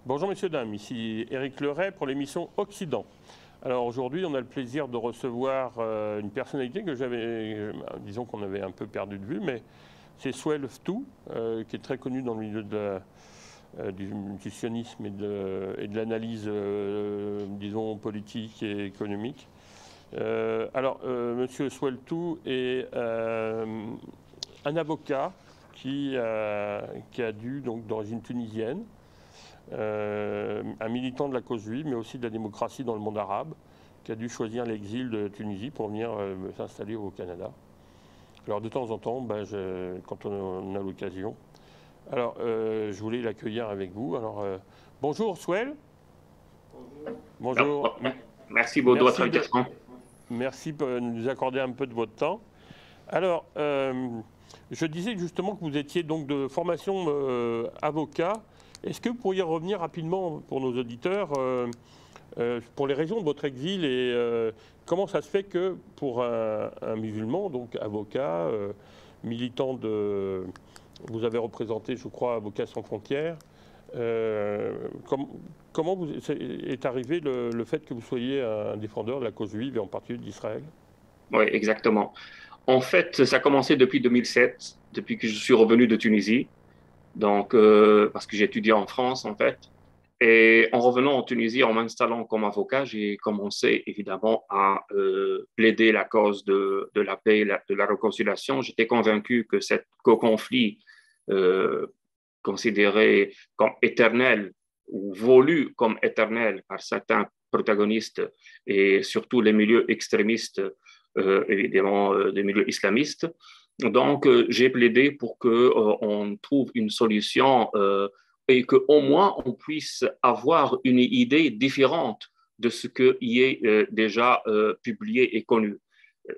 Bonjour messieurs, dames, ici Éric Leray pour l'émission Occident. Alors aujourd'hui, on a le plaisir de recevoir une personnalité que disons qu'on avait un peu perdu de vue, mais c'est Souheil Ftou, qui est très connu dans le milieu du sionisme et de l'analyse, disons, politique et économique. Monsieur Souheil Ftou est un avocat qui a dû, donc d'origine tunisienne, un militant de la cause juive, mais aussi de la démocratie dans le monde arabe, qui a dû choisir l'exil de Tunisie pour venir s'installer au Canada. Alors de temps en temps, quand on a l'occasion. Alors je voulais l'accueillir avec vous. Alors bonjour Souheil. Bonjour. Merci beaucoup de votre invitation. Merci de nous accorder un peu de votre temps. Alors je disais justement que vous étiez donc de formation avocat. Est-ce que vous pourriez revenir rapidement pour nos auditeurs pour les raisons de votre exil et comment ça se fait que pour un musulman, donc avocat, militant de... Vous avez représenté, je crois, Avocats sans frontières. Comment est arrivé le fait que vous soyez un défendeur de la cause juive et en particulier d'Israël? Oui, exactement. En fait, ça a commencé depuis 2007, depuis que je suis revenu de Tunisie, donc parce que j'ai étudié en France, en fait. Et en revenant en Tunisie, en m'installant comme avocat, j'ai commencé évidemment à plaider la cause de la paix, de la réconciliation. J'étais convaincu que ce conflit euh, considéré comme éternel ou voulu comme éternel par certains protagonistes et surtout les milieux extrémistes, évidemment des milieux islamistes. Donc, j'ai plaidé pour qu'on trouve une solution et qu'au moins on puisse avoir une idée différente de ce qui est déjà publié et connu.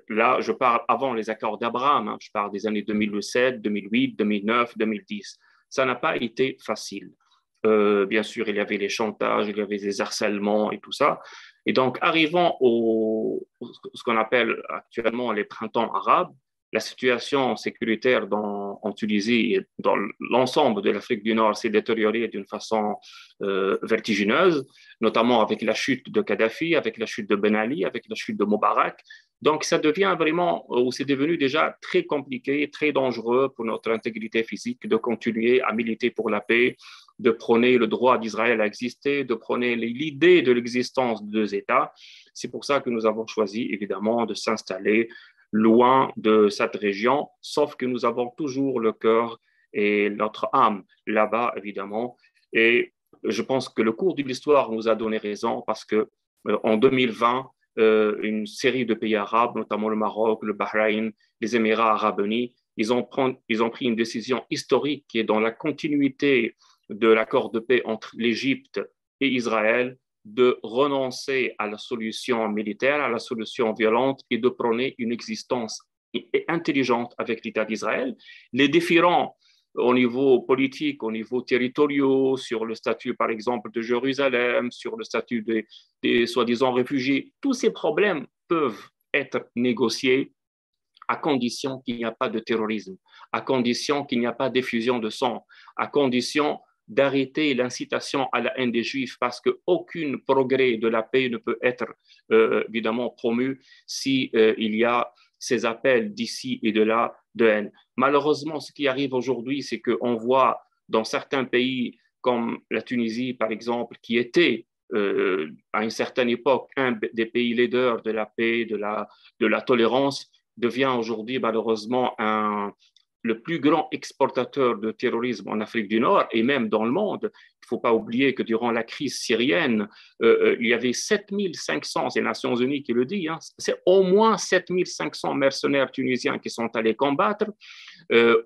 Là, je parle avant les accords d'Abraham, hein, je parle des années 2007, 2008, 2009, 2010. Ça n'a pas été facile. Bien sûr, il y avait les chantages, il y avait les harcèlements et tout ça. Et donc, arrivant ce qu'on appelle actuellement les printemps arabes, la situation sécuritaire en Tunisie et dans l'ensemble de l'Afrique du Nord s'est détériorée d'une façon vertigineuse, notamment avec la chute de Kadhafi, avec la chute de Ben Ali, avec la chute de Moubarak. Donc, ça devient vraiment, ou c'est devenu déjà très compliqué, très dangereux pour notre intégrité physique de continuer à militer pour la paix, de prôner le droit d'Israël à exister, de prôner l'idée de l'existence de deux États. C'est pour ça que nous avons choisi, évidemment, de s'installer loin de cette région, sauf que nous avons toujours le cœur et notre âme là-bas, évidemment. Et je pense que le cours de l'histoire nous a donné raison parce que en 2020, une série de pays arabes, notamment le Maroc, le Bahreïn, les Émirats arabes unis, ils ont pris une décision historique qui est dans la continuité de l'accord de paix entre l'Égypte et Israël, de renoncer à la solution militaire, à la solution violente et de prôner une existence intelligente avec l'État d'Israël. Les différents au niveau politique, au niveau territorial, sur le statut, par exemple, de Jérusalem, sur le statut des soi-disant réfugiés, tous ces problèmes peuvent être négociés à condition qu'il n'y a pas de terrorisme, à condition qu'il n'y a pas d'effusion de sang, à condition d'arrêter l'incitation à la haine des Juifs parce qu'aucun progrès de la paix ne peut être évidemment promu si il y a ces appels d'ici et de là de haine. Malheureusement, ce qui arrive aujourd'hui, c'est qu'on voit dans certains pays comme la Tunisie, par exemple, qui était à une certaine époque un des pays leaders de la paix, de la tolérance, devient aujourd'hui malheureusement le plus grand exportateur de terrorisme en Afrique du Nord et même dans le monde. Il ne faut pas oublier que durant la crise syrienne, il y avait 7500, c'est les Nations Unies qui le dit, hein, c'est au moins 7500 mercenaires tunisiens qui sont allés combattre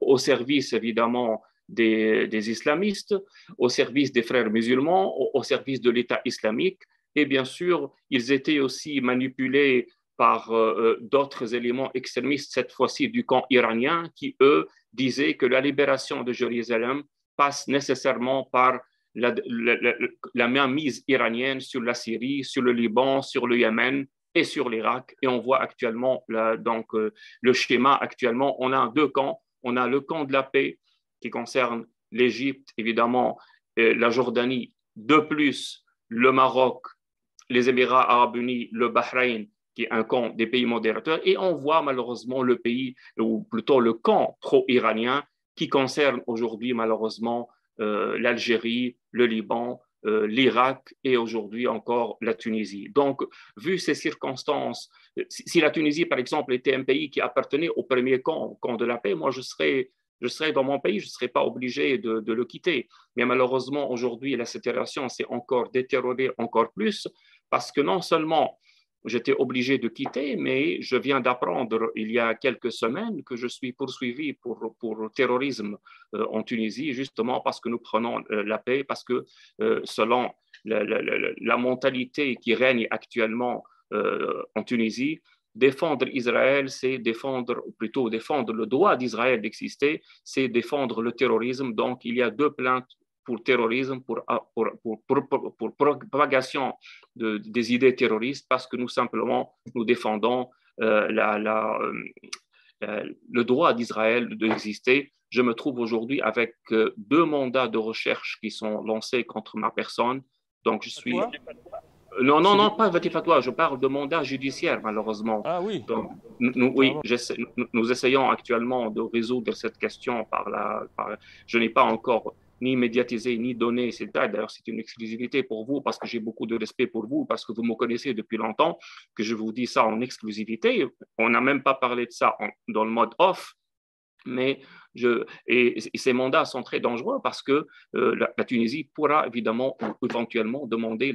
au service évidemment des islamistes, au service des frères musulmans, au service de l'État islamique. Et bien sûr, ils étaient aussi manipulés par d'autres éléments extrémistes, cette fois-ci du camp iranien, qui, eux, disaient que la libération de Jérusalem passe nécessairement par la mainmise iranienne sur la Syrie, sur le Liban, sur le Yémen et sur l'Irak. Et on voit actuellement le schéma actuellement. On a deux camps. On a le camp de la paix qui concerne l'Égypte, évidemment, la Jordanie De plus, le Maroc, les Émirats arabes unis, le Bahreïn, qui est un camp des pays modérateurs, et on voit malheureusement le pays, ou plutôt le camp pro-iranien, qui concerne aujourd'hui malheureusement l'Algérie, le Liban, l'Irak et aujourd'hui encore la Tunisie. Donc, vu ces circonstances, si la Tunisie, par exemple, était un pays qui appartenait au premier camp, au camp de la paix, moi, je serais dans mon pays, je ne serais pas obligé de le quitter. Mais malheureusement, aujourd'hui, la situation s'est encore détériorée encore plus parce que non seulement j'étais obligé de quitter, mais je viens d'apprendre il y a quelques semaines que je suis poursuivi pour terrorisme en Tunisie, justement parce que nous prenons la paix, parce que selon la mentalité qui règne actuellement en Tunisie, défendre Israël, c'est défendre, ou plutôt défendre le droit d'Israël d'exister, c'est défendre le terrorisme. Donc, il y a deux plaintes pour terrorisme, pour propagation des idées terroristes, parce que nous simplement, nous défendons le droit d'Israël d'exister. Je me trouve aujourd'hui avec deux mandats de recherche qui sont lancés contre ma personne. Donc, je suis... Non, non, non, pas Fatwa, je parle de mandat judiciaire, malheureusement. Ah oui. Donc, oui, nous essayons actuellement de résoudre cette question je n'ai pas encore ni médiatisé, ni donné ces détails. D'ailleurs, c'est une exclusivité pour vous, parce que j'ai beaucoup de respect pour vous, parce que vous me connaissez depuis longtemps, que je vous dis ça en exclusivité. On n'a même pas parlé de ça dans le mode off. Mais ces mandats sont très dangereux parce que la Tunisie pourra évidemment ou éventuellement demander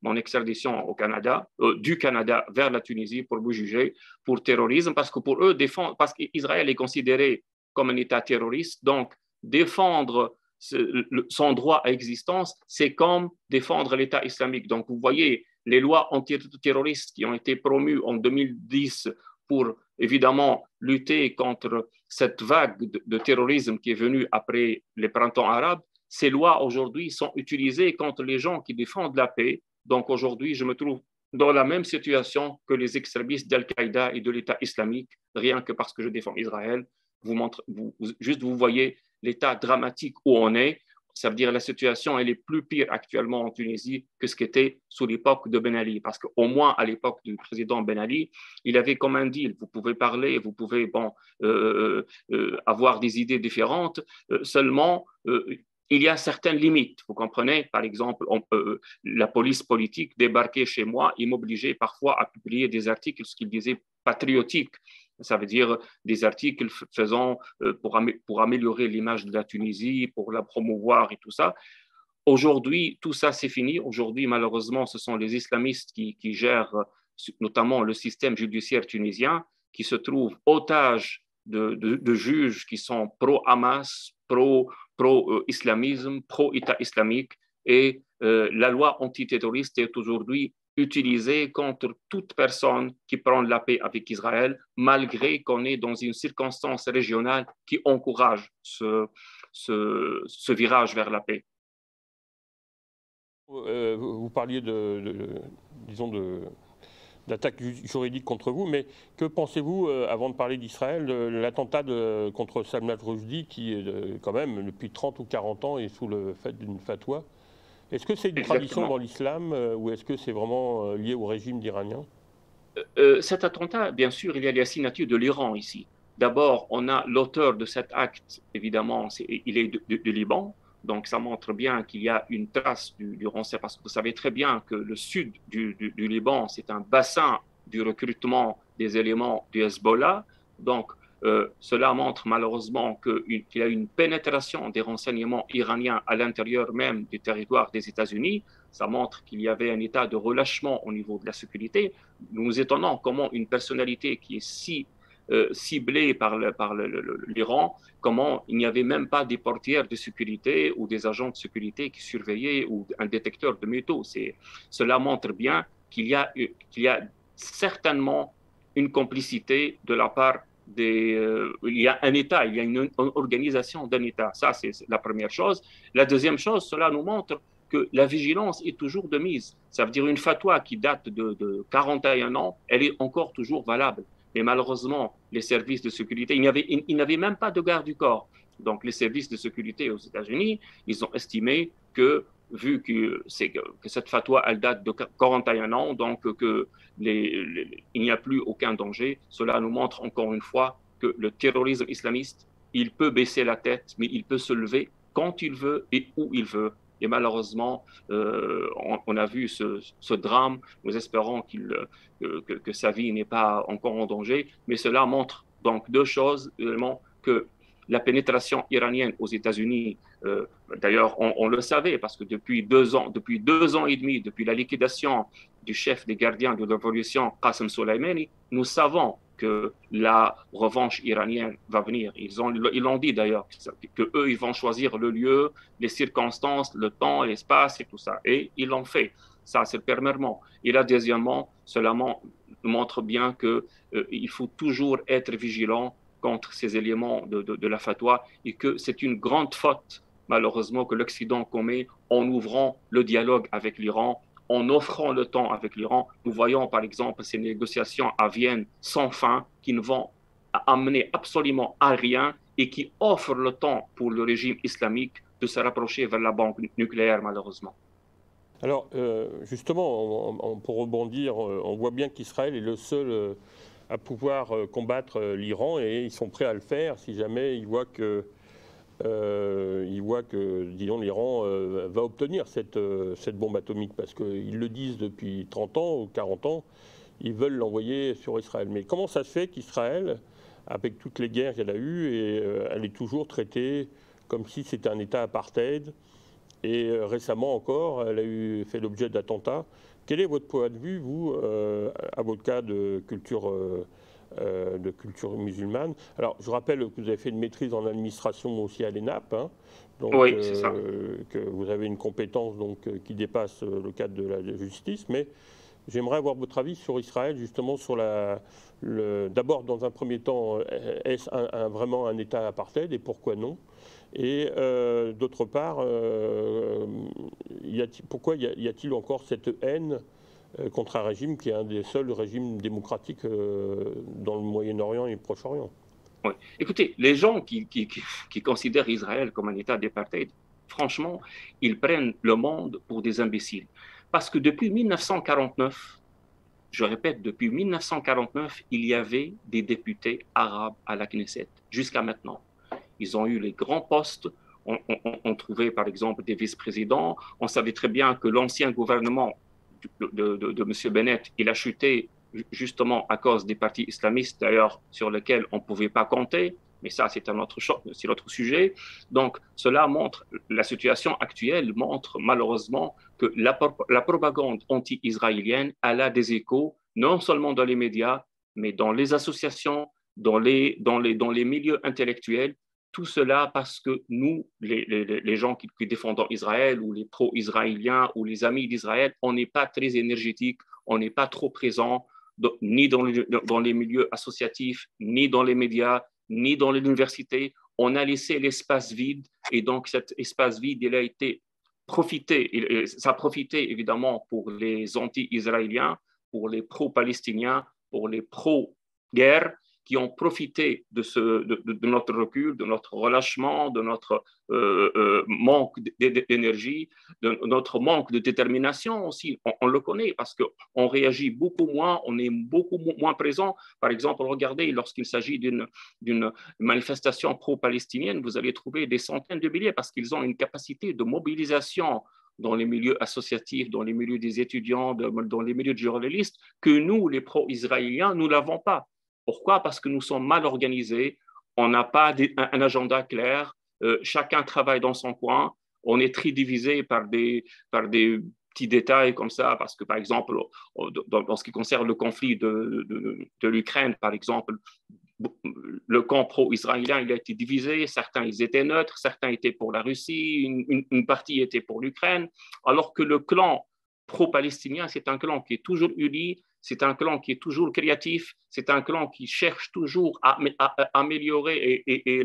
mon extradition au Canada, du Canada vers la Tunisie pour vous juger pour terrorisme, parce que pour eux, parce qu'Israël est considéré comme un État terroriste, donc défendre son droit à existence, c'est comme défendre l'État islamique. Donc vous voyez, les lois antiterroristes qui ont été promues en 2010 pour évidemment lutter contre cette vague de terrorisme qui est venue après les printemps arabes, ces lois aujourd'hui sont utilisées contre les gens qui défendent la paix. Donc aujourd'hui, je me trouve dans la même situation que les extrémistes d'Al-Qaïda et de l'État islamique, rien que parce que je défends Israël. Vous voyez l'état dramatique où on est. Ça veut dire que la situation elle est plus pire actuellement en Tunisie que ce qu'était sous l'époque de Ben Ali. Parce qu'au moins à l'époque du président Ben Ali, il avait comme un deal. Vous pouvez parler, vous pouvez avoir des idées différentes. Seulement, il y a certaines limites. Vous comprenez? Par exemple, la police politique débarquait chez moi et m'obligeait parfois à publier des articles, ce qu'il disait patriotiques. Ça veut dire des articles faisant pour améliorer l'image de la Tunisie, pour la promouvoir et tout ça. Aujourd'hui, tout ça, c'est fini. Aujourd'hui, malheureusement, ce sont les islamistes qui gèrent notamment le système judiciaire tunisien, qui se trouvent otages de juges qui sont pro-Hamas, pro-islamisme, pro-État islamique. Et la loi antiterroriste est aujourd'hui utilisée contre toute personne qui prend la paix avec Israël, malgré qu'on est dans une circonstance régionale qui encourage ce virage vers la paix. Vous parliez disons d'attaque juridique contre vous, mais que pensez-vous, avant de parler d'Israël, de l'attentat contre Salman Rushdie, qui quand même, depuis 30 ou 40 ans, est sous le fait d'une fatwa? Est-ce que c'est une tradition dans l'islam ou est-ce que c'est vraiment lié au régime d'Iranien? Cet attentat, bien sûr, il y a la signature de l'Iran ici. D'abord, on a l'auteur de cet acte, évidemment, il est de Liban, donc ça montre bien qu'il y a une trace du renseignement, parce que vous savez très bien que le sud du Liban, c'est un bassin du recrutement des éléments du Hezbollah, donc cela montre malheureusement qu'il y a une pénétration des renseignements iraniens à l'intérieur même du territoire des États-Unis. Ça montre qu'il y avait un état de relâchement au niveau de la sécurité. Nous nous étonnons comment une personnalité qui est si ciblée par l'Iran, comment il n'y avait même pas des portières de sécurité ou des agents de sécurité qui surveillaient ou un détecteur de métaux. Cela montre bien qu'il y a certainement une complicité de la part il y a un État, il y a une organisation d'un État. Ça, c'est la première chose. La deuxième chose, cela nous montre que la vigilance est toujours de mise. Ça veut dire une fatwa qui date de 41 ans, elle est encore toujours valable. Mais malheureusement, les services de sécurité, il n'y avait même pas de garde du corps. Donc, les services de sécurité aux États-Unis, ils ont estimé que vu que cette fatwa, elle date de 41 ans, donc il n'y a plus aucun danger. Cela nous montre encore une fois que le terrorisme islamiste, il peut baisser la tête, mais il peut se lever quand il veut et où il veut. Et malheureusement, on a vu ce drame. Nous espérons que sa vie n'est pas encore en danger. Mais cela montre donc deux choses, évidemment, que la pénétration iranienne aux États-Unis, d'ailleurs, on le savait parce que depuis 2 ans et demi, depuis la liquidation du chef des gardiens de la révolution, Qasem Soleimani, nous savons que la revanche iranienne va venir. Ils l'ont dit d'ailleurs, qu'eux, ils vont choisir le lieu, les circonstances, le temps, l'espace et tout ça. Et ils l'ont fait. Ça, c'est le premièrement. Et là, deuxièmement, cela montre bien qu'il faut toujours être vigilant contre ces éléments de la fatwa et que c'est une grande faute, malheureusement, que l'Occident commet en ouvrant le dialogue avec l'Iran, en offrant le temps avec l'Iran. Nous voyons, par exemple, ces négociations à Vienne sans fin qui ne vont amener absolument à rien et qui offrent le temps pour le régime islamique de se rapprocher vers la bombe nucléaire, malheureusement. Alors, justement, pour rebondir, on voit bien qu'Israël est le seul à pouvoir combattre l'Iran et ils sont prêts à le faire si jamais ils voient que, disons, l'Iran va obtenir cette bombe atomique, parce qu'ils le disent depuis 30 ans ou 40 ans, ils veulent l'envoyer sur Israël. Mais comment ça se fait qu'Israël, avec toutes les guerres qu'elle a eues, elle est toujours traitée comme si c'était un État apartheid? Et récemment encore, elle a fait l'objet d'attentats. Quel est votre point de vue, vous, avocat de culture musulmane? Alors, je rappelle que vous avez fait une maîtrise en administration aussi à l'ENAP, hein, donc Oui, c'est ça. que vous avez une compétence donc, qui dépasse le cadre de la justice, mais j'aimerais avoir votre avis sur Israël, justement, sur d'abord, dans un premier temps, est-ce vraiment un État apartheid et pourquoi non? Et d'autre part, pourquoi y a-t-il encore cette haine contre un régime qui est un des seuls régimes démocratiques dans le Moyen-Orient et le Proche-Orient? Oui. Écoutez, les gens qui considèrent Israël comme un État d'apartheid, franchement, ils prennent le monde pour des imbéciles. Parce que depuis 1949, je répète, depuis 1949, il y avait des députés arabes à la Knesset, jusqu'à maintenant. Ils ont eu les grands postes. On trouvait par exemple des vice-présidents. On savait très bien que l'ancien gouvernement de M. Bennett, il a chuté justement à cause des partis islamistes, d'ailleurs, sur lesquels on ne pouvait pas compter. Mais ça, c'est un autre sujet. Donc, cela montre, la situation actuelle montre malheureusement que la propagande anti-israélienne, elle a des échos, non seulement dans les médias, mais dans les associations, dans les milieux intellectuels. Tout cela parce que nous, les gens qui défendent Israël ou les pro-israéliens ou les amis d'Israël, on n'est pas très énergétique, on n'est pas trop présent ni dans les milieux associatifs, ni dans les médias, ni dans l'université. On a laissé l'espace vide et donc cet espace vide, il a été profité, ça a profité évidemment pour les anti-israéliens, pour les pro-palestiniens, pour les pro-guerre, qui ont profité de notre recul, de notre relâchement, de notre manque d'énergie, de notre manque de détermination aussi. On le connaît parce qu'on réagit beaucoup moins, on est beaucoup moins présent. Par exemple, regardez, lorsqu'il s'agit d'une manifestation pro-palestinienne, vous allez trouver des centaines de milliers parce qu'ils ont une capacité de mobilisation dans les milieux associatifs, dans les milieux des étudiants, dans les milieux de journalistes, que nous, les pro-israéliens, nous ne l'avons pas. Pourquoi? Parce que nous sommes mal organisés, on n'a pas un agenda clair, chacun travaille dans son coin, on est très divisé par des petits détails comme ça, parce que par exemple, dans ce qui concerne le conflit de l'Ukraine, par exemple, le camp pro-israélien il a été divisé, certains ils étaient neutres, certains étaient pour la Russie, une partie était pour l'Ukraine, alors que le clan pro-palestinien, c'est un clan qui est toujours uni, c'est un clan qui est toujours créatif, c'est un clan qui cherche toujours à améliorer, et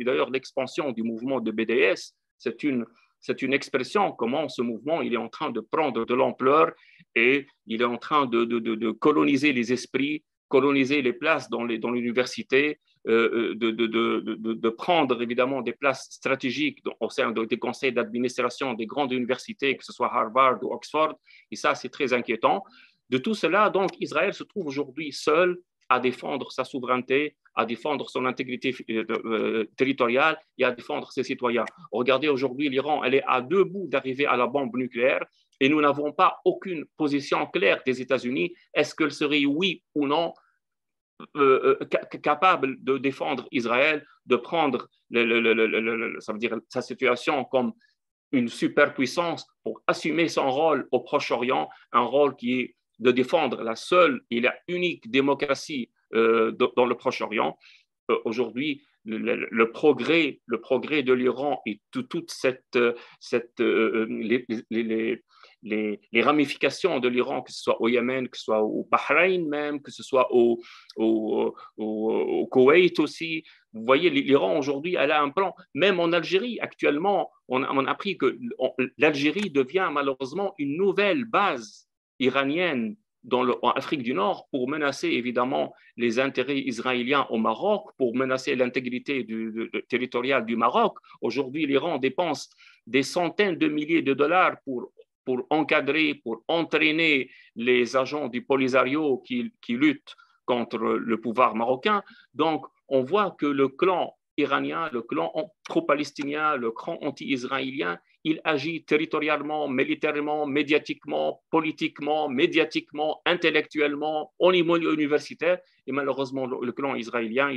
d'ailleurs l'expansion du mouvement de BDS, c'est une expression comment ce mouvement il est en train de prendre de l'ampleur et il est en train de coloniser les esprits, coloniser les places dans l'université, de prendre évidemment des places stratégiques au sein des conseils d'administration des grandes universités, que ce soit Harvard ou Oxford, et ça c'est très inquiétant. De tout cela, donc, Israël se trouve aujourd'hui seul à défendre sa souveraineté, à défendre son intégrité territoriale et à défendre ses citoyens. Regardez aujourd'hui, l'Iran, elle est à deux bouts d'arriver à la bombe nucléaire et nous n'avons pas aucune position claire des États-Unis. Est-ce qu'elle serait, oui ou non, capable de défendre Israël, de prendre ça veut dire, sa situation comme une superpuissance pour assumer son rôle au Proche-Orient, un rôle qui est de défendre la seule et la unique démocratie dans le Proche-Orient. Aujourd'hui, le progrès de l'Iran et toute les ramifications de l'Iran, que ce soit au Yémen, que ce soit au Bahreïn même, que ce soit au Koweït aussi. Vous voyez, l'Iran aujourd'hui, elle a un plan. Même en Algérie, actuellement, on a appris que l'Algérie devient malheureusement une nouvelle base iranienne en Afrique du Nord pour menacer évidemment les intérêts israéliens au Maroc, pour menacer l'intégrité territoriale du Maroc. Aujourd'hui, l'Iran dépense des centaines de milliers de dollars pour encadrer, pour entraîner les agents du Polisario qui luttent contre le pouvoir marocain. Donc, on voit que le clan iranien, le clan pro-palestinien, le clan anti-israélien, il agit territorialement, militairement, médiatiquement, politiquement, médiatiquement, intellectuellement, au niveau universitaire. Et malheureusement, le clan israélien,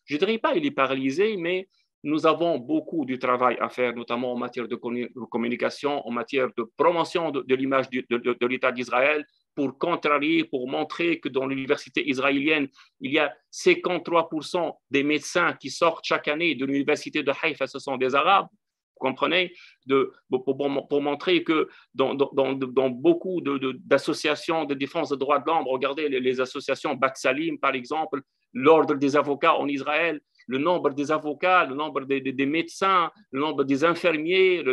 je ne dirais pas il est paralysé, mais nous avons beaucoup de travail à faire, notamment en matière de communication, en matière de promotion de l'image de l'État d'Israël, pour contrarier, pour montrer que dans l'université israélienne, il y a 53% des médecins qui sortent chaque année de l'université de Haïfa, ce sont des Arabes. Vous comprenez, pour montrer que dans beaucoup d'associations de défense des droits de l'homme, regardez les associations Bat Salim, par exemple, l'ordre des avocats en Israël, le nombre des avocats, le nombre des médecins, le nombre des infirmiers,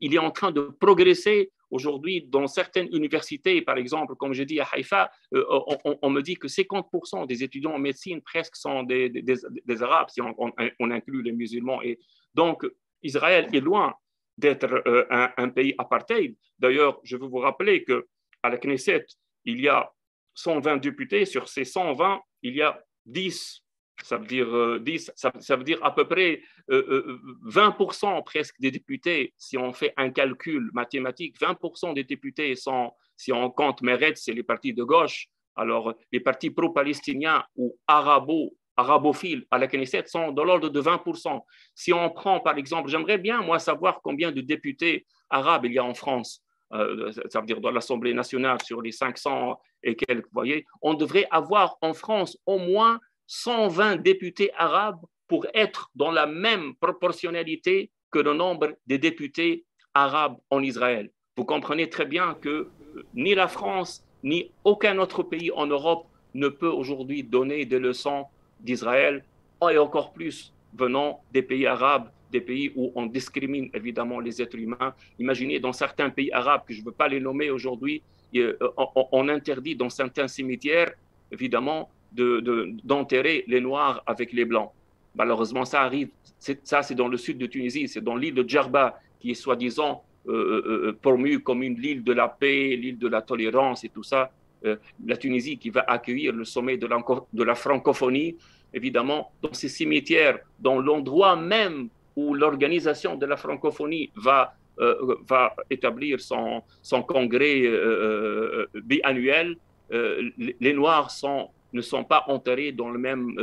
il est en train de progresser. Aujourd'hui, dans certaines universités, par exemple, comme je dis à Haïfa, on me dit que 50% des étudiants en médecine presque sont des Arabes, si on inclut les musulmans. Et donc, Israël est loin d'être un pays apartheid. D'ailleurs, je veux vous rappeler qu'à la Knesset, il y a 120 députés. Sur ces 120, il y a 10. Ça veut dire à peu près 20% presque des députés, si on fait un calcul mathématique, 20% des députés sont, si on compte Meretz, c'est les partis de gauche, alors les partis pro-palestiniens ou arabophiles à la Knesset sont de l'ordre de 20%. Si on prend par exemple, j'aimerais bien moi savoir combien de députés arabes il y a en France. Ça veut dire dans l'Assemblée nationale sur les 500 et quelques, vous voyez, on devrait avoir en France au moins 120 députés arabes pour être dans la même proportionnalité que le nombre des députés arabes en Israël. Vous comprenez très bien que ni la France, ni aucun autre pays en Europe ne peut aujourd'hui donner des leçons d'Israël, et encore plus venant des pays arabes, des pays où on discrimine évidemment les êtres humains. Imaginez dans certains pays arabes, que je ne veux pas les nommer aujourd'hui, on interdit dans certains cimetières, évidemment, d'enterrer les Noirs avec les Blancs. Malheureusement, ça arrive. Ça, c'est dans le sud de Tunisie, c'est dans l'île de Djerba, qui est soi-disant promue comme l'île de la paix, l'île de la tolérance et tout ça. La Tunisie qui va accueillir le sommet de la francophonie, évidemment, dans ces cimetières, dans l'endroit même où l'organisation de la francophonie va établir son congrès biannuel, les Noirs ne sont pas enterrés dans le même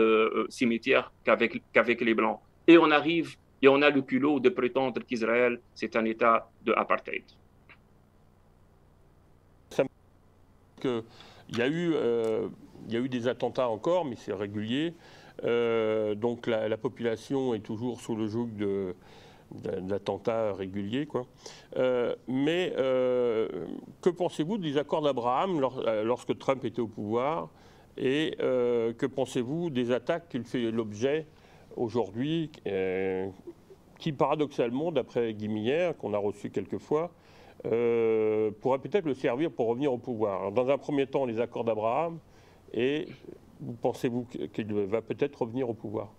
cimetière qu'avec les Blancs. Et on arrive, et on a le culot de prétendre qu'Israël, c'est un État de apartheid. Il y a eu des attentats encore, mais c'est régulier. Donc la population est toujours sous le joug d'attentats réguliers, quoi. Mais que pensez-vous des accords d'Abraham lorsque Trump était au pouvoir? Et que pensez-vous des attaques qu'il fait l'objet aujourd'hui, qui paradoxalement, d'après Guy Miller, qu'on a reçu quelques fois, pourrait peut-être le servir pour revenir au pouvoir? Alors, dans un premier temps, les accords d'Abraham, et pensez-vous qu'il va peut-être revenir au pouvoir?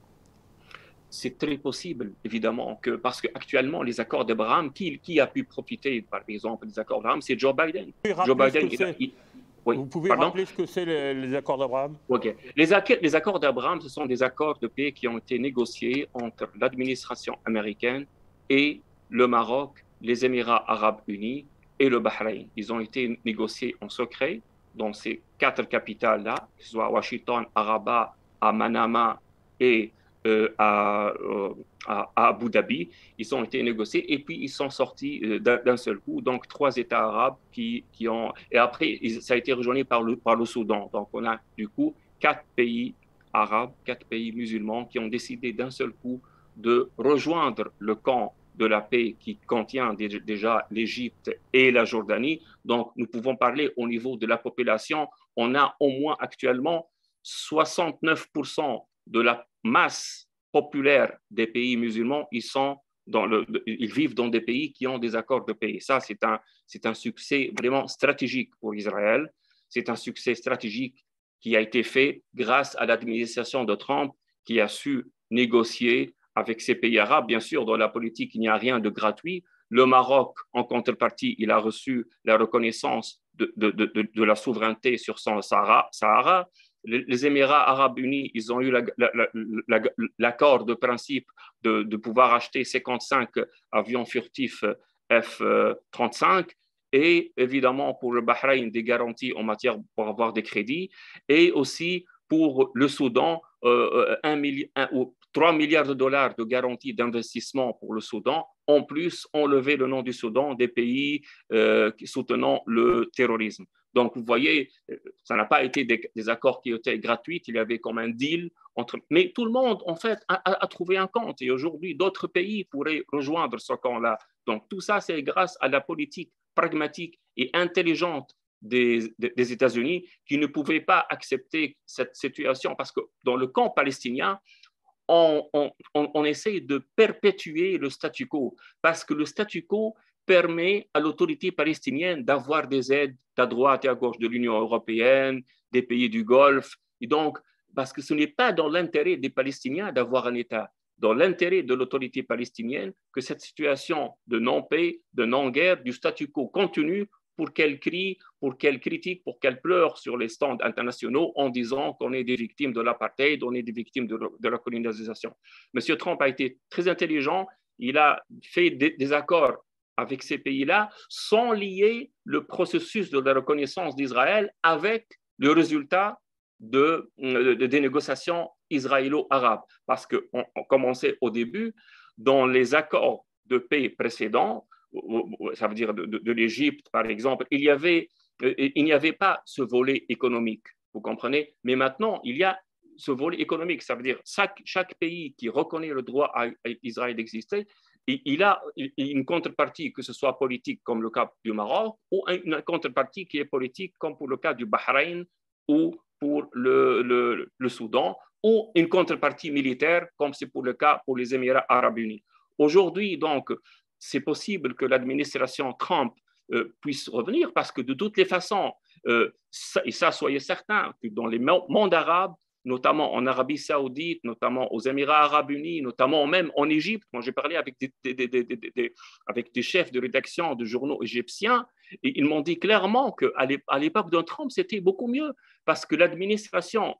C'est très possible, évidemment, parce qu'actuellement, les accords d'Abraham, qui a pu profiter, par exemple, des accords d'Abraham, c'est Joe Biden. Vous pouvez Joe rappeler ce Biden, que c'est? oui, Vous pouvez pardon? rappeler ce que c'est les accords d'Abraham? Ok. Les accords d'Abraham, ce sont des accords de paix qui ont été négociés entre l'administration américaine et le Maroc, les Émirats arabes unis et le Bahreïn. Ils ont été négociés en secret dans ces 4 capitales-là, que ce soit à Washington, à Rabat, à Manama et à Abu Dhabi. Ils ont été négociés et puis ils sont sortis d'un seul coup. Donc, 3 États arabes qui ont. Et après, ça a été rejoint par le Soudan. Donc, on a du coup 4 pays arabes, 4 pays musulmans qui ont décidé d'un seul coup de rejoindre le camp de la paix qui contient déjà l'Égypte et la Jordanie. Donc, nous pouvons parler au niveau de la population. On a au moins actuellement 69% de la masse populaire des pays musulmans, ils vivent dans des pays qui ont des accords de paix. Ça, c'est un succès vraiment stratégique pour Israël. C'est un succès stratégique qui a été fait grâce à l'administration de Trump qui a su négocier avec ces pays arabes. Bien sûr, dans la politique, il n'y a rien de gratuit. Le Maroc, en contrepartie, il a reçu la reconnaissance de la souveraineté sur son Sahara. Les Émirats arabes unis, ils ont eu l'accord de principe de pouvoir acheter 55 avions furtifs F-35 et évidemment pour le Bahreïn des garanties en matière pour avoir des crédits et aussi pour le Soudan 3 milliards de dollars de garanties d'investissement pour le Soudan. En plus, enlever le nom du Soudan des pays soutenant le terrorisme. Donc, vous voyez, ça n'a pas été des accords qui étaient gratuits, il y avait comme un deal entre. Mais tout le monde, en fait, a trouvé un compte. Et aujourd'hui, d'autres pays pourraient rejoindre ce camp-là. Donc, tout ça, c'est grâce à la politique pragmatique et intelligente des États-Unis qui ne pouvaient pas accepter cette situation parce que dans le camp palestinien, on essaie de perpétuer le statu quo parce que le statu quo permet à l'autorité palestinienne d'avoir des aides à droite et à gauche de l'Union européenne, des pays du Golfe. Et donc, parce que ce n'est pas dans l'intérêt des Palestiniens d'avoir un État, dans l'intérêt de l'autorité palestinienne que cette situation de non-paix, de non-guerre, du statu quo continue pour qu'elle crie, pour qu'elle critique, pour qu'elle pleure sur les stands internationaux en disant qu'on est des victimes de l'apartheid, on est des victimes de la colonisation. M. Trump a été très intelligent, il a fait des accords avec ces pays-là sans lier le processus de la reconnaissance d'Israël avec le résultat des négociations israélo-arabes. Parce qu'on commençait au début, dans les accords de paix précédents, ça veut dire de l'Égypte, par exemple, il n'y avait pas ce volet économique, vous comprenez? Mais maintenant, il y a ce volet économique. Ça veut dire chaque pays qui reconnaît le droit à Israël d'exister, il a une contrepartie, que ce soit politique comme le cas du Maroc, ou une contrepartie qui est politique comme pour le cas du Bahreïn ou pour le Soudan, ou une contrepartie militaire comme c'est pour le cas pour les Émirats arabes unis. Aujourd'hui, donc, c'est possible que l'administration Trump puisse revenir parce que de toutes les façons, et ça, soyez certains, que dans les mondes arabes, notamment en Arabie Saoudite, notamment aux Émirats arabes unis, notamment même en Égypte. Moi, j'ai parlé avec des chefs de rédaction de journaux égyptiens et ils m'ont dit clairement qu'à l'époque de Trump, c'était beaucoup mieux parce que l'administration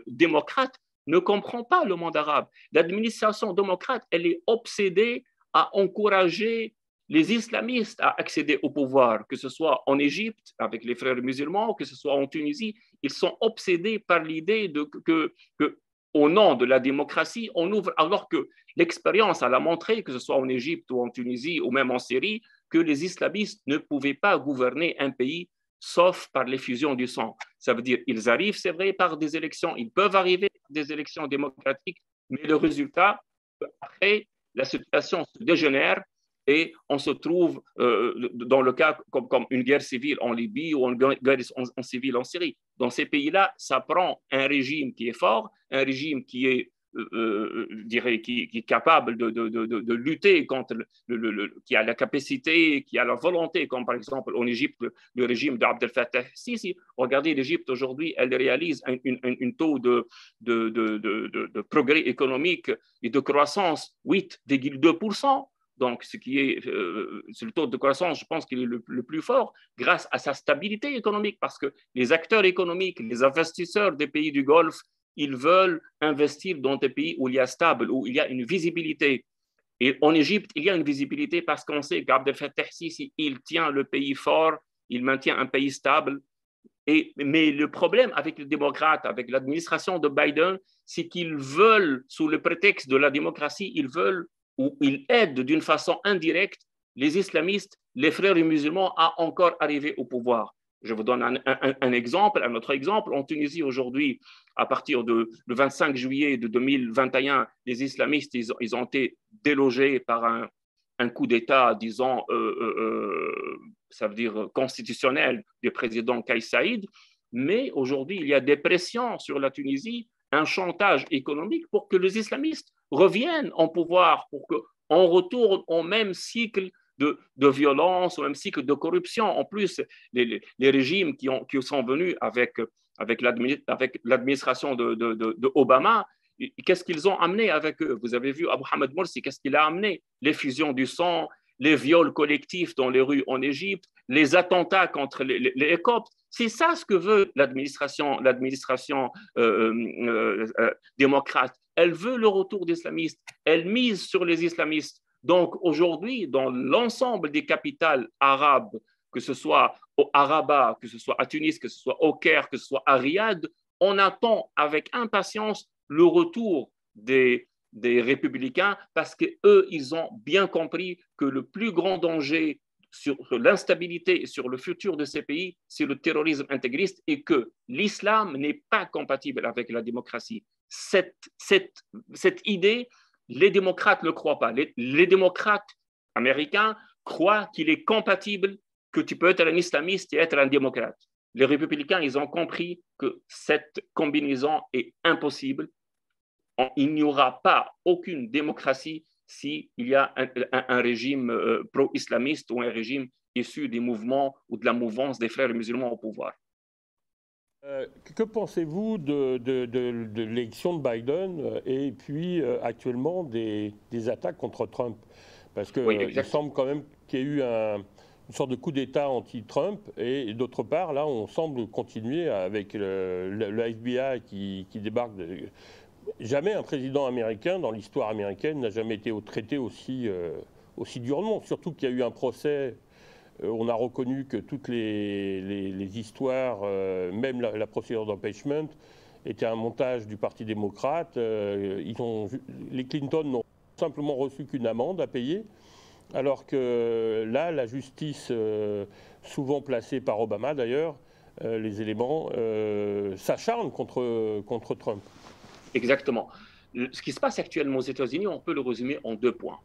démocrate ne comprend pas le monde arabe. L'administration démocrate, elle est obsédée à encourager les islamistes à accéder au pouvoir, que ce soit en Égypte avec les frères musulmans, que ce soit en Tunisie. Ils sont obsédés par l'idée que, au nom de la démocratie, on ouvre, alors que l'expérience a montré, que ce soit en Égypte ou en Tunisie ou même en Syrie, que les islamistes ne pouvaient pas gouverner un pays sauf par l'effusion du sang. Ça veut dire qu'ils arrivent, c'est vrai, par des élections, ils peuvent arriver par des élections démocratiques, mais le résultat, après, la situation se dégénère et on se trouve dans le cas comme une guerre civile en Libye ou une guerre civile en Syrie. Dans ces pays-là, ça prend un régime qui est fort, un régime qui est je dirais, qui est capable de lutter contre, qui a la capacité, qui a la volonté, comme par exemple en Égypte, le régime d'Abdel Fattah Sisi. Regardez l'Égypte aujourd'hui, elle réalise un taux de progrès économique et de croissance 8,2%. Donc, ce qui est, c'est le taux de croissance, je pense qu'il est le plus fort grâce à sa stabilité économique, parce que les acteurs économiques, les investisseurs des pays du Golfe, ils veulent investir dans des pays où il y a stable, où il y a une visibilité. Et en Égypte, il y a une visibilité parce qu'on sait qu'Abdel Fattah Sisi, il tient le pays fort, il maintient un pays stable. Mais le problème avec les démocrates, avec l'administration de Biden, c'est qu'ils veulent, sous le prétexte de la démocratie, ils veulent ou ils aident d'une façon indirecte les islamistes, les frères musulmans à encore arriver au pouvoir. Je vous donne un exemple, un autre exemple. En Tunisie, aujourd'hui, à partir du 25 juillet de 2021, les islamistes, ils ont été délogés par un coup d'État, disons, ça veut dire constitutionnel du président Kais Saïd. Mais aujourd'hui, il y a des pressions sur la Tunisie, un chantage économique pour que les islamistes reviennent au pouvoir, pour qu'on retourne au même cycle de violence, au même cycle de corruption. En plus, les régimes qui sont venus avec l'administration de Obama, qu'est-ce qu'ils ont amené avec eux? Vous avez vu Mohamed Morsi, qu'est-ce qu'il a amené? L'effusion du sang, les viols collectifs dans les rues en Égypte, les attentats contre les Coptes. C'est ça ce que veut l'administration démocrate. Elle veut le retour des islamistes. Elle mise sur les islamistes. Donc aujourd'hui, dans l'ensemble des capitales arabes, que ce soit à Rabat, que ce soit à Tunis, que ce soit au Caire, que ce soit à Riyad, on attend avec impatience le retour des républicains parce qu'eux, ils ont bien compris que le plus grand danger sur l'instabilité et sur le futur de ces pays, c'est le terrorisme intégriste et que l'islam n'est pas compatible avec la démocratie. Cette idée, les démocrates ne le croient pas. Les démocrates américains croient qu'il est compatible, que tu peux être un islamiste et être un démocrate. Les républicains, ils ont compris que cette combinaison est impossible. Il n'y aura pas aucune démocratie s'il y a un régime pro-islamiste ou un régime issu des mouvements ou de la mouvance des frères musulmans au pouvoir. Que pensez-vous de l'élection de Biden et puis actuellement des attaques contre Trump? Parce qu'il oui, semble quand même qu'il y ait eu une sorte de coup d'État anti-Trump et d'autre part, là, on semble continuer avec le FBI qui débarque. Jamais un président américain dans l'histoire américaine n'a jamais été traité aussi durement, surtout qu'il y a eu un procès. On a reconnu que toutes les histoires, même la procédure d'impeachment, était un montage du Parti démocrate. Les Clinton n'ont simplement reçu qu'une amende à payer, alors que là, la justice, souvent placée par Obama d'ailleurs, les éléments s'acharnent contre Trump. Exactement. Ce qui se passe actuellement aux États-Unis, on peut le résumer en 2 points.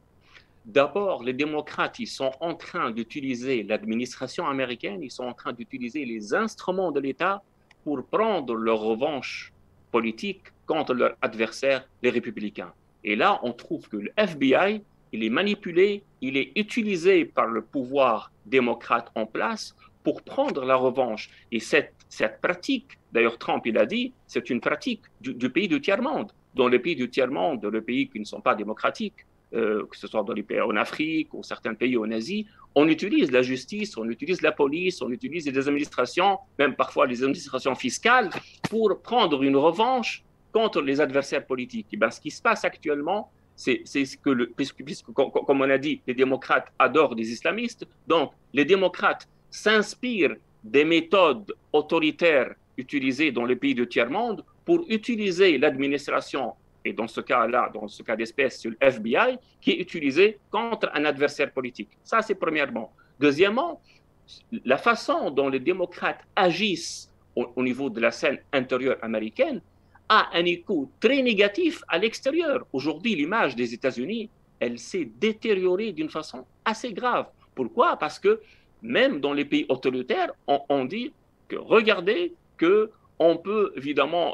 D'abord, les démocrates, ils sont en train d'utiliser l'administration américaine, ils sont en train d'utiliser les instruments de l'État pour prendre leur revanche politique contre leurs adversaires, les républicains. Et là, on trouve que le FBI, il est manipulé, il est utilisé par le pouvoir démocrate en place pour prendre la revanche. Et cette pratique, d'ailleurs Trump il a dit, c'est une pratique du pays du tiers-monde. Dans les pays du tiers-monde, les pays qui ne sont pas démocratiques, que ce soit dans les pays en Afrique ou certains pays en Asie, on utilise la justice, on utilise la police, on utilise les administrations, même parfois les administrations fiscales, pour prendre une revanche contre les adversaires politiques. Et bien, ce qui se passe actuellement, c'est que, puisque, comme on a dit, les démocrates adorent les islamistes, donc les démocrates s'inspirent des méthodes autoritaires utilisées dans les pays du tiers-monde pour utiliser l'administration, et dans ce cas-là, dans ce cas d'espèce, sur le FBI, qui est utilisé contre un adversaire politique. Ça, c'est premièrement. Deuxièmement, la façon dont les démocrates agissent au niveau de la scène intérieure américaine a un écho très négatif à l'extérieur. Aujourd'hui, l'image des États-Unis, elle s'est détériorée d'une façon assez grave. Pourquoi? Parce que même dans les pays autoritaires, on dit que regardez que on peut évidemment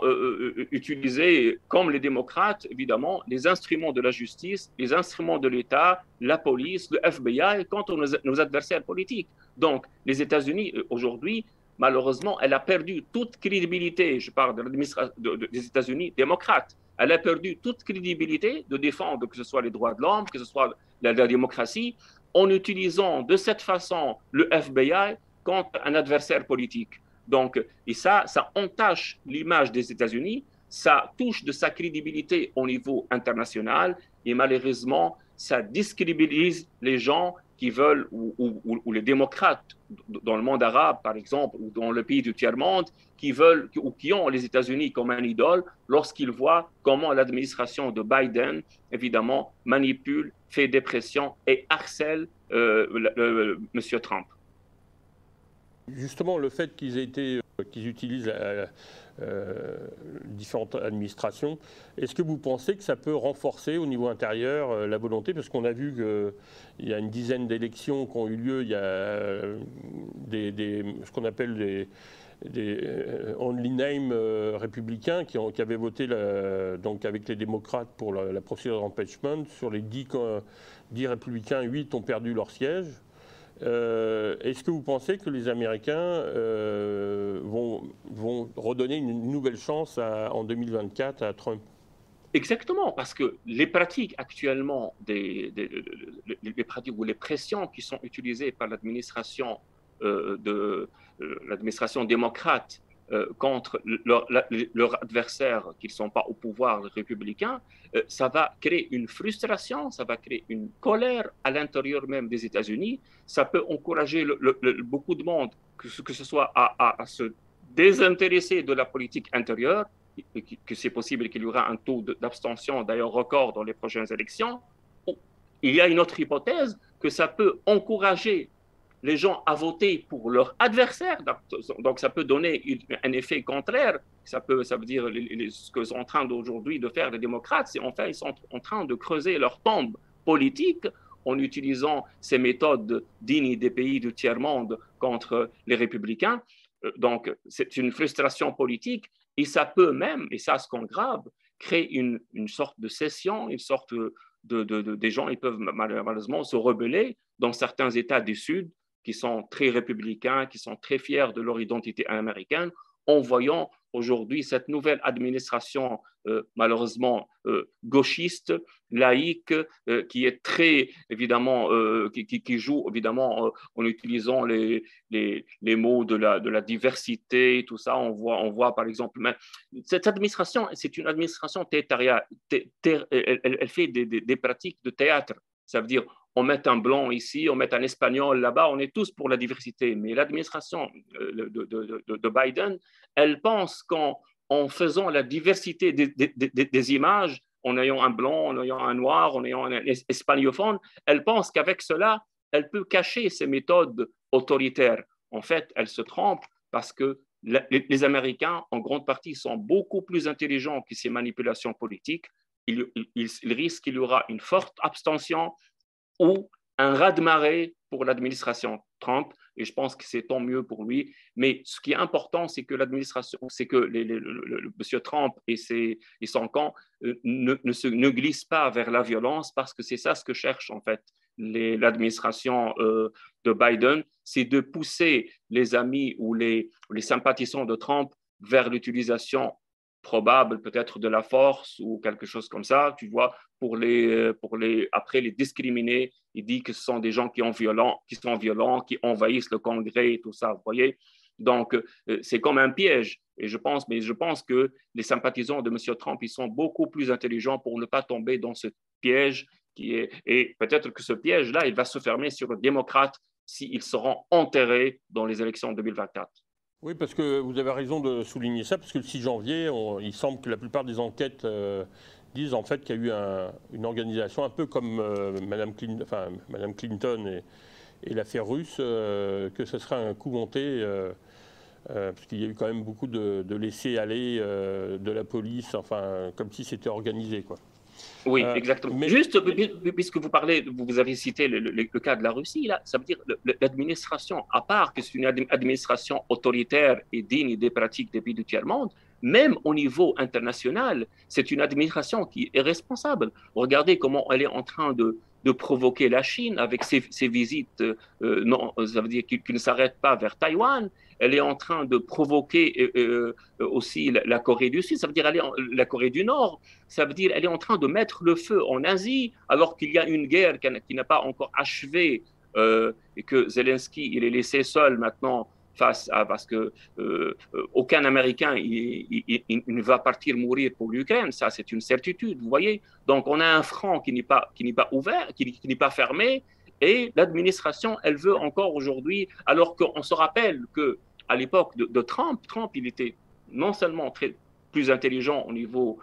utiliser, comme les démocrates, évidemment, les instruments de la justice, les instruments de l'État, la police, le FBI contre nos adversaires politiques. Donc, les États-Unis, aujourd'hui, malheureusement, elle a perdu toute crédibilité. Je parle de l'administration des États-Unis démocrates. Elle a perdu toute crédibilité de défendre que ce soit les droits de l'homme, que ce soit la démocratie, en utilisant de cette façon le FBI contre un adversaire politique. Donc, et ça entache l'image des États-Unis, ça touche de sa crédibilité au niveau international et malheureusement, ça discrédibilise les gens qui veulent, ou les démocrates dans le monde arabe, par exemple, ou dans le pays du tiers-monde, qui veulent ou qui ont les États-Unis comme un idole lorsqu'ils voient comment l'administration de Biden, évidemment, manipule, fait des pressions et harcèle M. Trump. Justement, le fait qu'ils utilisent différentes administrations, est-ce que vous pensez que ça peut renforcer au niveau intérieur la volonté? Parce qu'on a vu qu'il y a une dizaine d'élections qui ont eu lieu, il y a ce qu'on appelle des only name républicains qui avaient voté donc avec les démocrates pour la procédure d'impeachment. Sur les 10 républicains, 8 ont perdu leur siège. Est-ce que vous pensez que les Américains vont redonner une nouvelle chance en 2024 à Trump? Exactement, parce que les pratiques actuellement, les pratiques ou les pressions qui sont utilisées par l'administration l'administration démocrate contre leurs adversaires qui ne sont pas au pouvoir, les républicains, ça va créer une frustration, ça va créer une colère à l'intérieur même des États-Unis. Ça peut encourager beaucoup de monde, que ce soit à se désintéresser de la politique intérieure, que c'est possible qu'il y aura un taux d'abstention, d'ailleurs record dans les prochaines élections. Il y a une autre hypothèse, que ça peut encourager les gens à voter pour leur adversaire. Donc, ça peut donner un effet contraire. Ça veut dire ce que sont en train d'aujourd'hui de faire les démocrates, c'est en fait, ils sont en train de creuser leur tombe politique en utilisant ces méthodes dignes des pays du tiers-monde contre les républicains. Donc, c'est une frustration politique et ça peut même, et ça, ce qu'on grave, créer une sorte de session, une sorte des gens, ils peuvent malheureusement se rebeller dans certains États du Sud qui sont très républicains, qui sont très fiers de leur identité américaine, en voyant aujourd'hui cette nouvelle administration malheureusement gauchiste, laïque, qui est très évidemment, qui joue évidemment en utilisant les mots de la diversité, tout ça. On voit par exemple, mais cette administration, c'est une administration théâtrale, elle fait des pratiques de théâtre. Ça veut dire, on met un blanc ici, on met un espagnol là-bas, on est tous pour la diversité. Mais l'administration de Biden, elle pense qu'en faisant la diversité des images, en ayant un blanc, en ayant un noir, en ayant un espagnophone, elle pense qu'avec cela, elle peut cacher ses méthodes autoritaires. En fait, elle se trompe parce que les Américains, en grande partie, sont beaucoup plus intelligents que ces manipulations politiques. Il risque qu'il y aura une forte abstention ou un raz-de-marée pour l'administration Trump, et je pense que c'est tant mieux pour lui. Mais ce qui est important, c'est que l'administration, c'est que M. Trump et son camp ne glissent pas vers la violence, parce que c'est ça ce que cherche en fait l'administration de Biden, c'est de pousser les amis ou les sympathisants de Trump vers l'utilisation probable peut-être de la force ou quelque chose comme ça, tu vois, après les discriminer. Il dit que ce sont des gens qui sont violents, qui envahissent le Congrès et tout ça, vous voyez. Donc, c'est comme un piège. Et je pense que les sympathisants de M. Trump, ils sont beaucoup plus intelligents pour ne pas tomber dans ce piège et peut-être que ce piège-là, il va se fermer sur les démocrates s'ils seront enterrés dans les élections de 2024. Oui, parce que vous avez raison de souligner ça, parce que le 6 janvier, il semble que la plupart des enquêtes disent en fait qu'il y a eu une organisation un peu comme Mme Clinton et l'affaire russe, que ce serait un coup monté, parce qu'il y a eu quand même beaucoup de laisser-aller de la police, enfin, comme si c'était organisé, quoi. Oui, exactement. Mais Juste, puisque vous parlez, vous avez cité le cas de la Russie, là, ça veut dire l'administration, à part que c'est une administration autoritaire et digne des pratiques des pays du tiers-monde, même au niveau international, c'est une administration qui est responsable. Regardez comment elle est en train de provoquer la Chine avec ses visites, non, ça veut dire qu'il ne s'arrête pas vers Taïwan. Elle est en train de provoquer aussi la Corée du Sud, ça veut dire la Corée du Nord, ça veut dire qu'elle est en train de mettre le feu en Asie alors qu'il y a une guerre qui n'a pas encore achevé et que Zelensky il est laissé seul maintenant face à parce que aucun Américain il ne va partir mourir pour l'Ukraine, ça c'est une certitude, vous voyez. Donc on a un front qui n'est pas ouvert, qui n'est pas fermé, et l'administration elle veut encore aujourd'hui, alors qu'on se rappelle que à l'époque de Trump, il était non seulement plus intelligent au niveau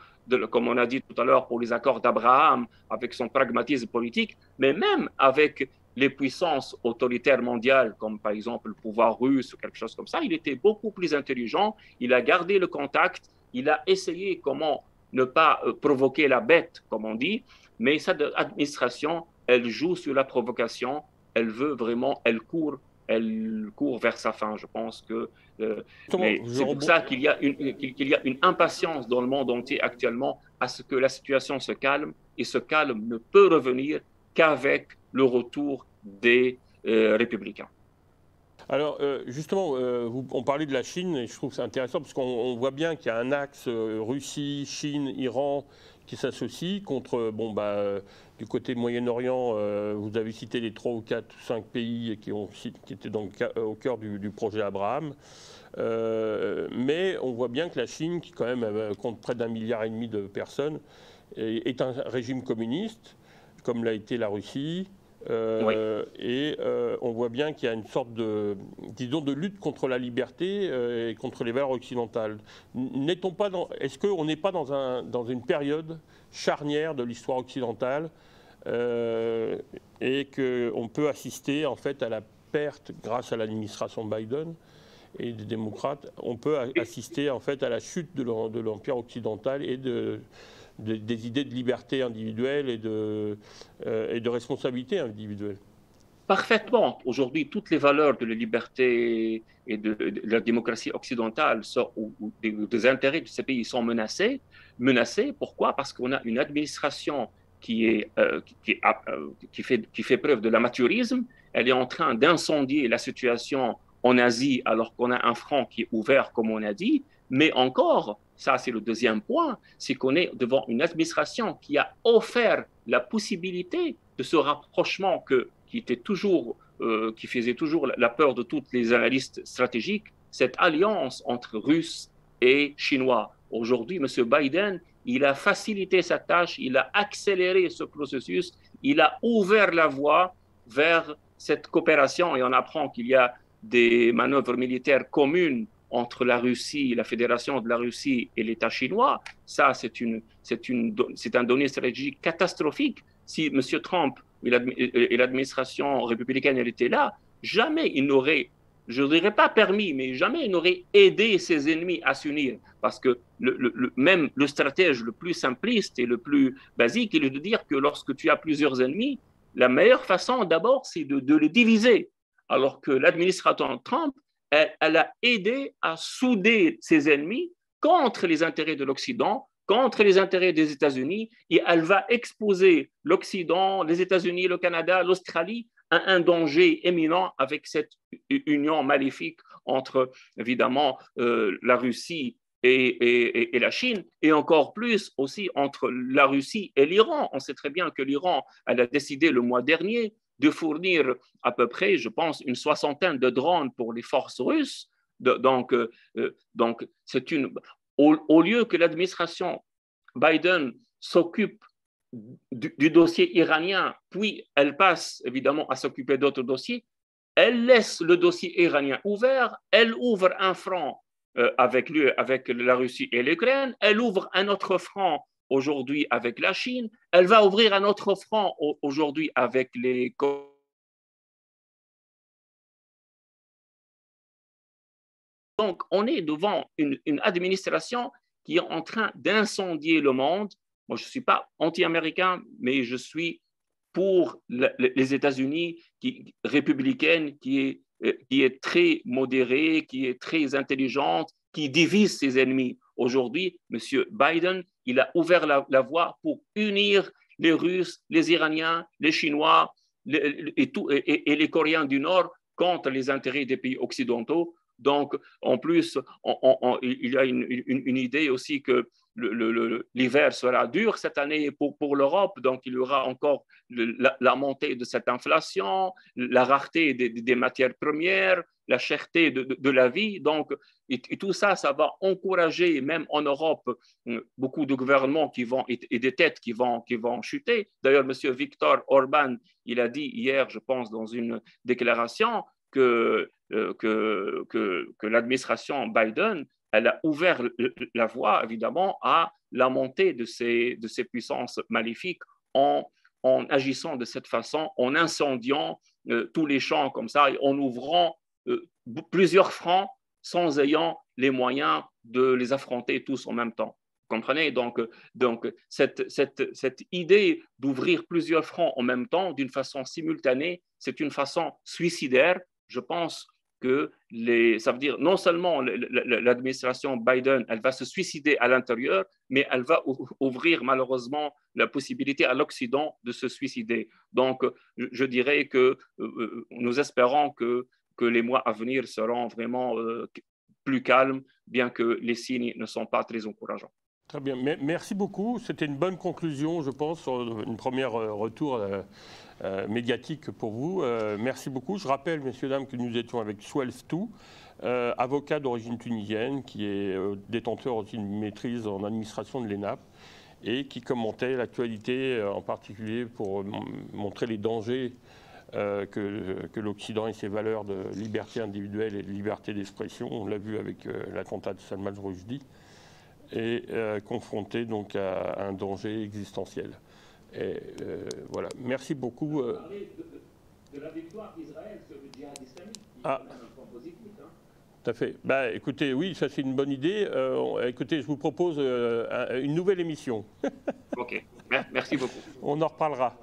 comme on a dit tout à l'heure, pour les accords d'Abraham, avec son pragmatisme politique, mais même avec les puissances autoritaires mondiales, comme par exemple le pouvoir russe ou quelque chose comme ça, il était beaucoup plus intelligent, il a gardé le contact, il a essayé comment ne pas provoquer la bête, comme on dit, mais cette administration, elle joue sur la provocation, elle veut vraiment, elle court vers sa fin. Je pense que mais c'est pour ça qu'il y a une impatience dans le monde entier actuellement à ce que la situation se calme, et ce calme ne peut revenir qu'avec le retour des républicains. alors, justement, on parlait de la Chine, et je trouve que c'est intéressant parce qu'on voit bien qu'il y a un axe Russie, Chine, Iran qui s'associe contre, du côté Moyen-Orient, vous avez cité les 3 ou 4 ou 5 pays qui étaient donc au cœur du projet Abraham. Mais on voit bien que la Chine, qui quand même compte près d'1,5 milliard de personnes, est un régime communiste, comme l'a été la Russie. Oui. Et on voit bien qu'il y a une sorte de, disons, de lutte contre la liberté et contre les valeurs occidentales. Est-ce qu'on n'est pas dans une période charnière de l'histoire occidentale et qu'on peut assister en fait à la perte, grâce à l'administration Biden et des démocrates, on peut assister en fait à la chute de l'empire occidental et des idées de liberté individuelle et de responsabilité individuelle. Parfaitement. Aujourd'hui, toutes les valeurs de la liberté et de la démocratie occidentale ou des intérêts de ces pays sont menacés. Pourquoi? Parce qu'on a une administration qui fait preuve de l'amateurisme. Elle est en train d'incendier la situation en Asie alors qu'on a un front qui est ouvert, comme on a dit. Mais encore, ça c'est le deuxième point, c'est qu'on est devant une administration qui a offert la possibilité de ce rapprochement qui faisait toujours la peur de tous les analystes stratégiques, cette alliance entre Russes et Chinois. Aujourd'hui, M. Biden, il a facilité sa tâche, il a accéléré ce processus, il a ouvert la voie vers cette coopération, et on apprend qu'il y a des manœuvres militaires communes entre la Russie, la Fédération de la Russie et l'État chinois. Ça, c'est un donné stratégique catastrophique. Si M. Trump et l'administration républicaine elle était là, jamais il n'aurait, je ne dirais pas permis, mais jamais il n'aurait aidé ses ennemis à s'unir. Parce que même le stratège le plus simpliste et le plus basique, il est de dire que lorsque tu as plusieurs ennemis, la meilleure façon d'abord, c'est de les diviser. Alors que l'administration Trump, elle a aidé à souder ses ennemis contre les intérêts de l'Occident, contre les intérêts des États-Unis, et elle va exposer l'Occident, les États-Unis, le Canada, l'Australie à un danger éminent avec cette union maléfique entre, évidemment, la Russie et la Chine, et encore plus aussi entre la Russie et l'Iran. On sait très bien que l'Iran, elle a décidé le mois dernier de fournir à peu près, je pense, une 60aine de drones pour les forces russes. Donc, c'est au lieu que l'administration Biden s'occupe du dossier iranien, puis elle passe évidemment à s'occuper d'autres dossiers, elle laisse le dossier iranien ouvert, elle ouvre un front avec la Russie et l'Ukraine, elle ouvre un autre front aujourd'hui avec la Chine, elle va ouvrir un autre front aujourd'hui avec les... Donc, on est devant une administration qui est en train d'incendier le monde. Moi, je ne suis pas anti-américain, mais je suis pour les États-Unis républicaine qui est très modérée, qui est très intelligente, qui divise ses ennemis. Aujourd'hui, M. Biden, il a ouvert la voie pour unir les Russes, les Iraniens, les Chinois et les Coréens du Nord contre les intérêts des pays occidentaux. Donc, en plus, il y a une idée aussi que l'hiver sera dur cette année pour l'Europe, donc il y aura encore la montée de cette inflation, la rareté des matières premières, la cherté de la vie. Donc, et tout ça, ça va encourager, même en Europe, beaucoup de gouvernements qui vont, et des têtes qui vont chuter. D'ailleurs, M. Viktor Orban, il a dit hier, je pense, dans une déclaration, que l'administration Biden, elle a ouvert la voie, évidemment, à la montée de ces puissances maléfiques en agissant de cette façon, en incendiant tous les champs comme ça, et en ouvrant plusieurs fronts sans ayant les moyens de les affronter tous en même temps. Vous comprenez? Donc cette idée d'ouvrir plusieurs fronts en même temps, d'une façon simultanée, c'est une façon suicidaire. Je pense que ça veut dire non seulement l'administration Biden, elle va se suicider à l'intérieur, mais elle va ouvrir malheureusement la possibilité à l'Occident de se suicider. Donc, je dirais que nous espérons que les mois à venir seront vraiment plus calmes, bien que les signes ne sont pas très encourageants. Très bien, merci beaucoup. C'était une bonne conclusion, je pense, sur une première retour médiatique pour vous. Merci beaucoup. Je rappelle, messieurs, dames, que nous étions avec Swelf Tou, avocat d'origine tunisienne, qui est détenteur aussi d'une maîtrise en administration de l'ENAP et qui commentait l'actualité, en particulier pour montrer les dangers que l'Occident et ses valeurs de liberté individuelle et de liberté d'expression, on l'a vu avec l'attentat de Salman Rushdie, et confronté donc à un danger existentiel. Et voilà, merci beaucoup. Vous parlez de la victoire d'Israël sur le djihad islamique, qui est quand même un point positif. Hein. Tout à fait. Bah, écoutez, oui, ça c'est une bonne idée. Écoutez, je vous propose une nouvelle émission. Ok, merci beaucoup. On en reparlera.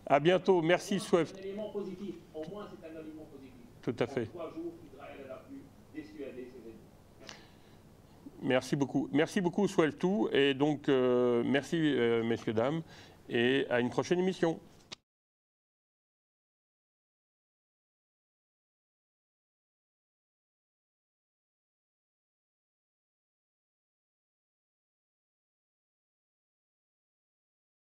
À bientôt. Merci, Swelf. C'est un élément positif. Au moins, c'est un élément positif. Tout à fait. En 3 jours, Israël a pu dissuader ses ennemis. Merci beaucoup. Merci beaucoup, Swelf Tou. Et donc, merci, messieurs, dames. Et à une prochaine émission.